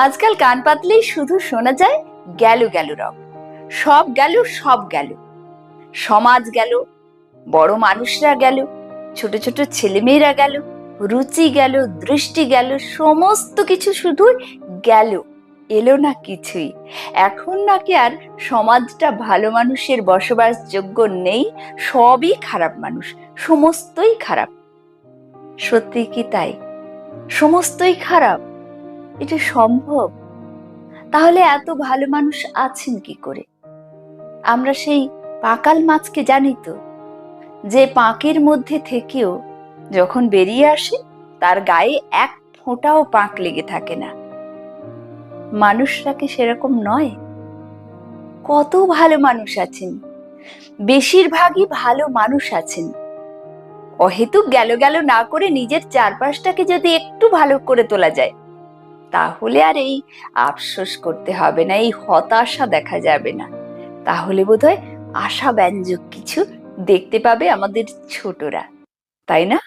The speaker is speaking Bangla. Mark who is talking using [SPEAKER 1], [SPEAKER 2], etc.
[SPEAKER 1] আজকাল কান পাতলেই শুধু শোনা যায় গেল গেল রব, সব গেল সব গেল। সমাজ গেল, বড় মানুষরা গেল, ছোট ছোট ছেলেমেয়েরা গেল, রুচি গেল, দৃষ্টি গেল, সমস্ত কিছু শুধু গেল, এলো না কিছুই। এখন নাকি আর সমাজটা ভালো মানুষের বসবাসযোগ্য নেই, সবই খারাপ মানুষ, সমস্তই খারাপ। সত্যি কি তাই? সমস্তই খারাপ? এটা সম্ভব? তাহলে এত ভালো মানুষ আছেন কি করে? আমরা সেই পাকাল মাছকে জানি তো, যে পাঁকের মধ্যে থেকেও যখন বেরিয়ে আসে তার গায়ে এক ফোঁটাও পাঁক লেগে থাকে না। মানুষরা কি সেরকম নয়? কত ভালো মানুষ আছেন, বেশিরভাগই ভালো মানুষ আছেন। অহেতুক গেল গেল না করে নিজের চারপাশটাকে যদি একটু ভালো করে তোলা যায়, তাহলে আর এই আফসোস করতে হবে না, এই হতাশা দেখা যাবে না। তাহলে বোধহয় আশাব্যঞ্জক কিছু দেখতে পাবে আমাদের ছোটরা, তাই না?